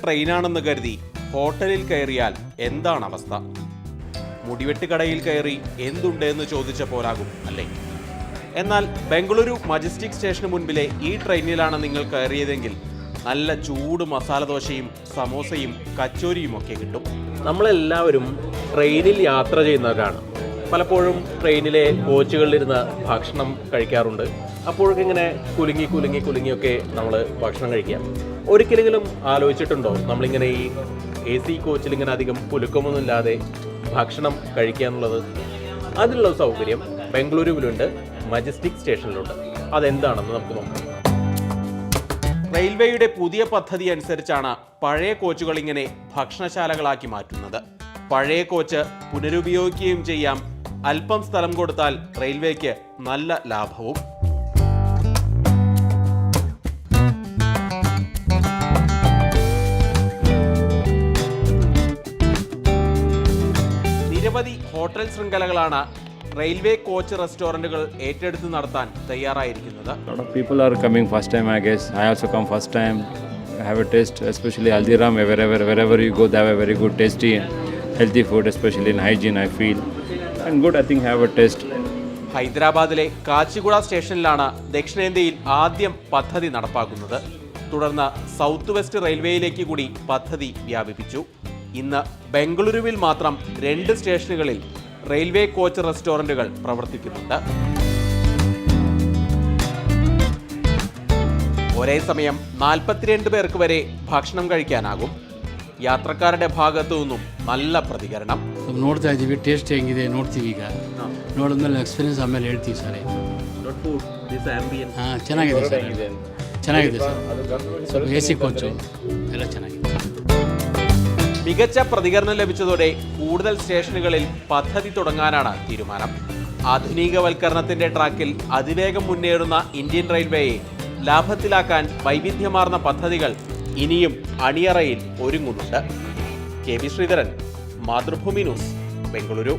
ട്രെയിനാണെന്ന് കരുതി ഹോട്ടലിൽ കയറിയാൽ എന്താണ് അവസ്ഥ? മുടിവെട്ട് കടയിൽ കയറി എന്തുണ്ടെന്ന് ചോദിച്ച പോലാകും അല്ലേ? എന്നാൽ ബംഗളൂരു മജസ്റ്റിക് സ്റ്റേഷന് മുൻപിലെ ഈ ട്രെയിനിലാണ് നിങ്ങൾ കയറിയതെങ്കിൽ നല്ല ചൂട് മസാല ദോശയും സമോസയും കച്ചോരിയും ഒക്കെ കിട്ടും. നമ്മളെല്ലാവരും ട്രെയിനിൽ യാത്ര ചെയ്യുന്നവരാണ്. പലപ്പോഴും ട്രെയിനിലെ കോച്ചുകളിലിരുന്ന് ഭക്ഷണം കഴിക്കാറുണ്ട്. അപ്പോഴൊക്കെ ഇങ്ങനെ കുലുങ്ങിയൊക്കെ നമ്മൾ ഭക്ഷണം കഴിക്കാം. ഒരിക്കലെങ്കിലും ആലോചിച്ചിട്ടുണ്ടോ നമ്മളിങ്ങനെ ഈ AC കോച്ചിൽ ഇങ്ങനെ അധികം കുലുക്കമൊന്നുമില്ലാതെ ഭക്ഷണം കഴിക്കുക എന്നുള്ളത്? അതിനുള്ള സൗകര്യം ബംഗളൂരുവിലുണ്ട്, മജസ്റ്റിക് സ്റ്റേഷനിലുണ്ട്. അതെന്താണെന്ന് നമുക്ക് നോക്കാം. റെയിൽവേയുടെ പുതിയ പദ്ധതി അനുസരിച്ചാണ് പഴയ കോച്ചുകൾ ഇങ്ങനെ ഭക്ഷണശാലകളാക്കി മാറ്റുന്നത്. പഴയ കോച്ച് പുനരുപയോഗിക്കുകയും ചെയ്യാം. അല്പം സ്ഥലം കൊടുത്താൽ റെയിൽവേക്ക് നല്ല ലാഭവും. നിരവധി ഹോട്ടൽ ശൃംഖലകളാണ് റെയിൽവേ കോച്ച് റെസ്റ്റോറന്റുകൾ ഏറ്റെടുത്ത് നടത്താൻ തയ്യാറായിരിക്കുന്നത്. People are coming first time, I guess. I also come first time. I have a taste, especially Haldiram. Wherever you go, they have a very good tasty and healthy food, especially in hygiene, I feel. And good, I think, have a taste. ഹൈദരാബാദിലെ കാച്ചിഗുഡ സ്റ്റേഷനിലാണ് ദക്ഷിണേന്ത്യയിൽ ആദ്യം പദ്ധതി നടപ്പാക്കുന്നത്. തുടർന്ന് south west റെയിൽവേയിലേക്ക് കൂടി പദ്ധതി വ്യാപിപ്പിച്ചു. ഇന്ന് ബംഗളൂരുവിൽ മാത്രം 2 സ്റ്റേഷനുകളിൽ റെയിൽവേ കോച്ച് റെസ്റ്റോറന്റുകൾ പ്രവർത്തിക്കുന്നുണ്ട്. ഒരേ സമയം 42 പേർക്ക് വരെ ഭക്ഷണം കഴിക്കാനാകും. ಯಾತ್ರಕಾರಡೆ ಭಾಗತ್ತು ನಲ್ಲ ಪ್ರತಿಕರಣ ನೋಡ್ತಾ ಇದ್ದೀವಿ. ಟೇಸ್ಟ್ ಹೆಂಗಿದೆ ನೋಡ್ತೀವಿ. ಈಗ ನೋಡಿದ್ಮೇಲೆ ಎಕ್ಸ್ಪೀರಿಯನ್ಸ್ ಆಮೇಲೆ ಹೇಳ್ತೀವಿ ಸರ್. ಹಾಂ ಚೆನ್ನಾಗಿದೆ ಸರ್, ಚೆನ್ನಾಗಿದೆ ಸರ್. ಸ್ವಲ್ಪ AC ಕೋಚು ಎಲ್ಲ ಚೆನ್ನಾಗಿದೆ. മികച്ച പ്രതികരണം ലഭിച്ചതോടെ കൂടുതൽ സ്റ്റേഷനുകളിൽ പദ്ധതി തുടങ്ങാനാണ് തീരുമാനം. ആധുനികവൽക്കരണത്തിന്റെ ട്രാക്കിൽ അതിവേഗം മുന്നേറുന്ന ഇന്ത്യൻ റെയിൽവേയെ ലാഭത്തിലാക്കാൻ വൈവിധ്യമാർന്ന പദ്ധതികൾ ഇനിയും അണിയറയിൽ ഒരുങ്ങുന്നുണ്ട്. KB Sreedharan, Mathrubhumi news, Bengaluru.